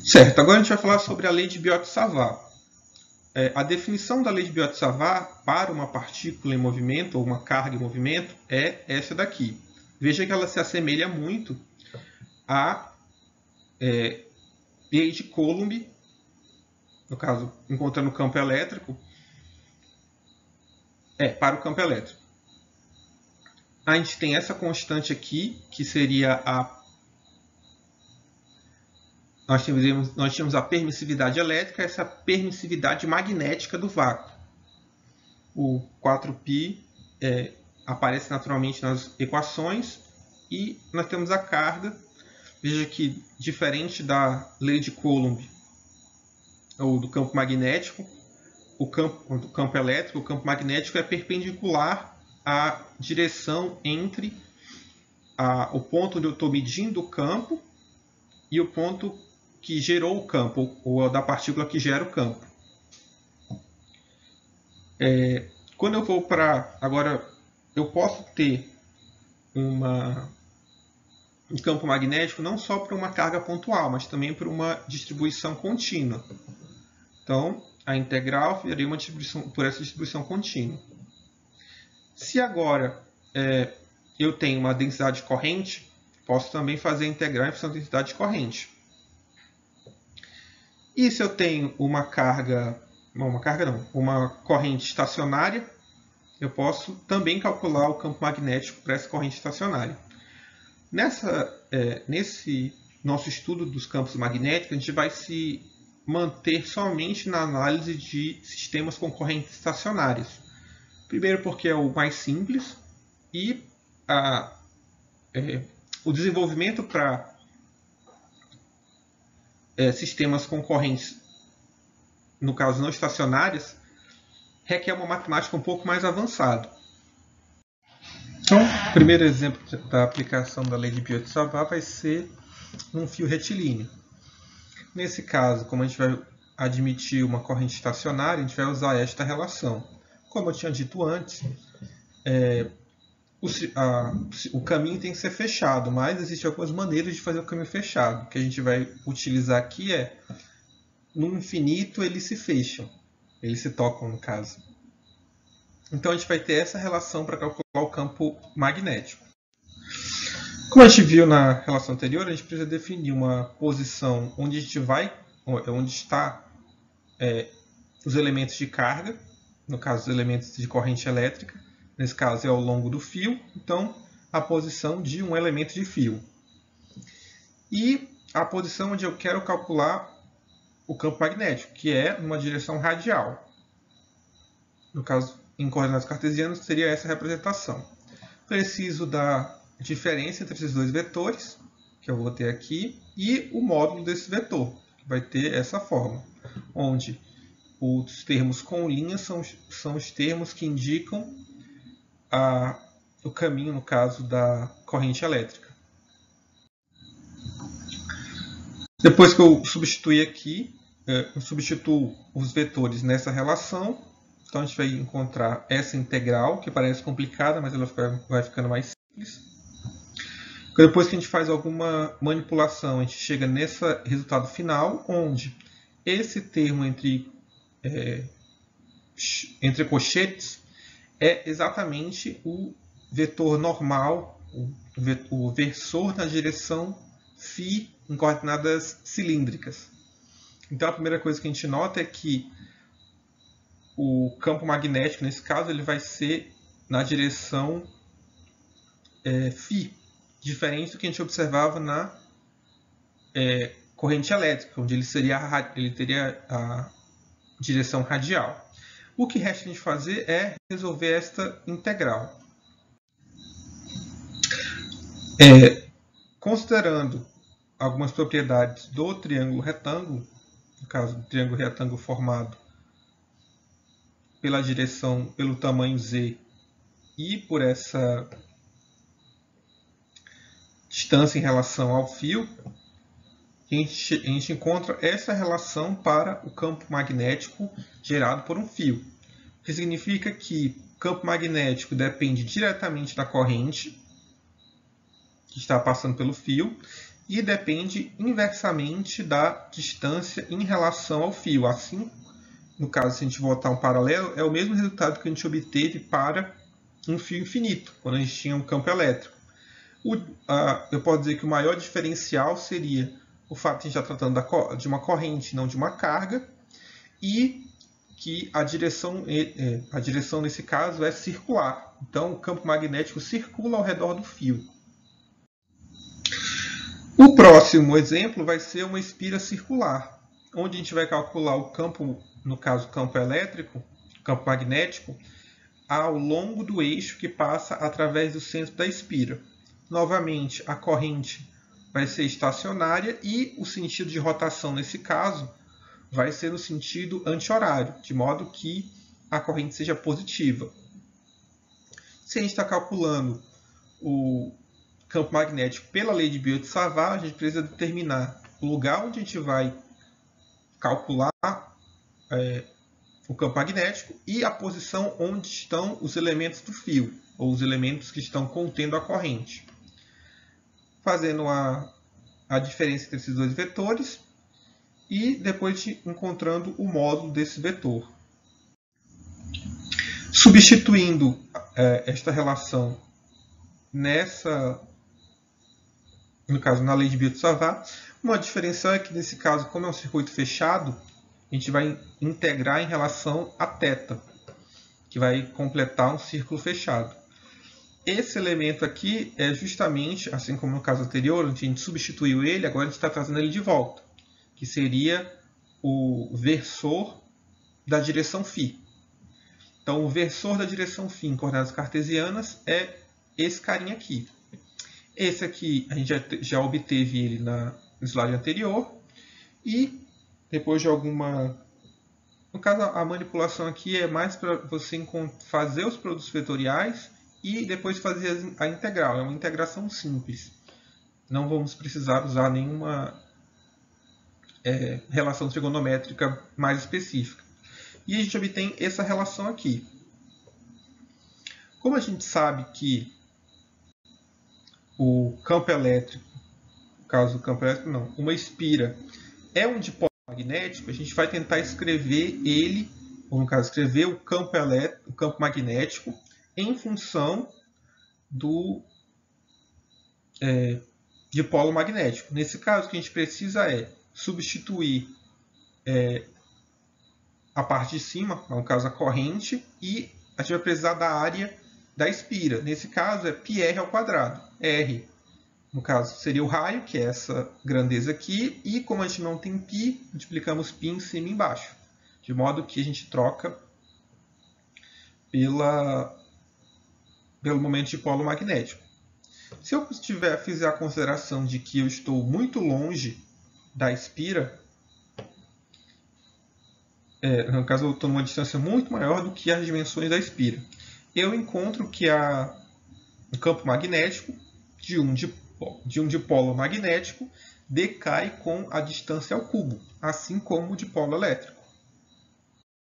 Certo, agora a gente vai falar sobre a lei de Biot-Savart. A definição da lei de Biot-Savart para uma partícula em movimento ou uma carga em movimento é essa daqui. Veja que ela se assemelha muito à lei de Coulomb, no caso, encontrando o campo elétrico, para o campo elétrico. A gente tem essa constante aqui, que seria a... Nós tínhamos a permissividade elétrica, essa permissividade magnética do vácuo. O 4π aparece naturalmente nas equações e nós temos a carga. Veja que, diferente da lei de Coulomb ou do campo magnético, do campo elétrico, o campo magnético é perpendicular à direção entre o ponto onde eu estou medindo o campo e o ponto que gerou o campo, ou da partícula que gera o campo. Quando eu vou para... Agora, eu posso ter um campo magnético não só para uma carga pontual, mas também para uma distribuição contínua. Então, a integral seria uma distribuição por essa distribuição contínua. Se agora eu tenho uma densidade corrente, posso também fazer a integral em função da densidade corrente. E se eu tenho uma corrente estacionária, eu posso também calcular o campo magnético para essa corrente estacionária. Nesse nosso estudo dos campos magnéticos, a gente vai se manter somente na análise de sistemas com correntes estacionárias. Primeiro porque é o mais simples e o desenvolvimento para sistemas com correntes, no caso não estacionárias, requer uma matemática um pouco mais avançada. Então, o primeiro exemplo da aplicação da lei de Biot-Savart vai ser um fio retilíneo. Nesse caso, como a gente vai admitir uma corrente estacionária, a gente vai usar esta relação. Como eu tinha dito antes, o caminho tem que ser fechado, mas existem algumas maneiras de fazer o caminho fechado. O que a gente vai utilizar aqui no infinito eles se fecham, eles se tocam no caso. Então a gente vai ter essa relação para calcular o campo magnético. Como a gente viu na relação anterior, a gente precisa definir uma posição onde está os elementos de carga, no caso os elementos de corrente elétrica, nesse caso é ao longo do fio, então a posição de um elemento de fio. E a posição onde eu quero calcular o campo magnético, que é numa direção radial. No caso, em coordenadas cartesianas, seria essa representação. Preciso da diferença entre esses dois vetores, que eu vou ter aqui, e o módulo desse vetor, que vai ter essa forma, onde os termos com linha são os termos que indicam o caminho, no caso, da corrente elétrica. Depois que eu substituir aqui, eu substituo os vetores nessa relação, então a gente vai encontrar essa integral, que parece complicada, mas ela vai ficando mais simples. Depois que a gente faz alguma manipulação, a gente chega nesse resultado final, onde esse termo entre cochetes é exatamente o vetor normal, o versor na direção φ em coordenadas cilíndricas. Então a primeira coisa que a gente nota é que o campo magnético, nesse caso, ele vai ser na direção φ, diferente do que a gente observava na corrente elétrica, onde ele teria a direção radial. O que resta a gente fazer é resolver esta integral. Considerando algumas propriedades do triângulo retângulo, no caso do triângulo retângulo formado pelo tamanho z e por essa distância em relação ao fio, a gente encontra essa relação para o campo magnético gerado por um fio. O que significa que o campo magnético depende diretamente da corrente que está passando pelo fio e depende inversamente da distância em relação ao fio. Assim, no caso, se a gente botar um paralelo, é o mesmo resultado que a gente obteve para um fio infinito, quando a gente tinha um campo elétrico. Eu posso dizer que o maior diferencial seria o fato de a gente estar tratando de uma corrente, não de uma carga, e que a direção nesse caso é circular. Então, o campo magnético circula ao redor do fio. O próximo exemplo vai ser uma espira circular, onde a gente vai calcular o campo, no caso, o campo elétrico, campo magnético, ao longo do eixo que passa através do centro da espira. Novamente, a corrente vai ser estacionária e o sentido de rotação, nesse caso, vai ser no sentido anti-horário, de modo que a corrente seja positiva. Se a gente está calculando o campo magnético pela lei de Biot-Savart, a gente precisa determinar o lugar onde a gente vai calcular o campo magnético e a posição onde estão os elementos do fio, ou os elementos que estão contendo a corrente. Fazendo a diferença entre esses dois vetores e depois encontrando o módulo desse vetor. Substituindo esta relação no caso, na lei de Biot-Savart, uma diferença é que, nesse caso, como é um circuito fechado, a gente vai integrar em relação a θ, que vai completar um círculo fechado. Esse elemento aqui é justamente, assim como no caso anterior, onde a gente substituiu ele, agora a gente está trazendo ele de volta, que seria o versor da direção φ. Então, o versor da direção φ em coordenadas cartesianas é esse carinha aqui. Esse aqui, a gente já obteve ele no slide anterior. E depois de alguma... No caso, a manipulação aqui é mais para você fazer os produtos vetoriais e depois fazer a integral. É uma integração simples. Não vamos precisar usar nenhuma relação trigonométrica mais específica. E a gente obtém essa relação aqui. Como a gente sabe que o campo elétrico, no caso do campo elétrico não, uma espira é um dipolo magnético, a gente vai tentar escrever ele, ou no caso escrever o campo elétrico, o campo magnético, em função do dipolo magnético. Nesse caso, o que a gente precisa é substituir a parte de cima, no caso a corrente, e a gente vai precisar da área da espira. Nesse caso é πr ao quadrado. R, no caso, seria o raio, que é essa grandeza aqui, e como a gente não tem π, multiplicamos π em cima e embaixo. De modo que a gente troca pelo momento de polo magnético. Se eu fizer a consideração de que eu estou muito longe da espira, no caso eu estou numa distância muito maior do que as dimensões da espira, eu encontro que o campo magnético de um dipolo magnético decai com a distância ao cubo, assim como o dipolo elétrico.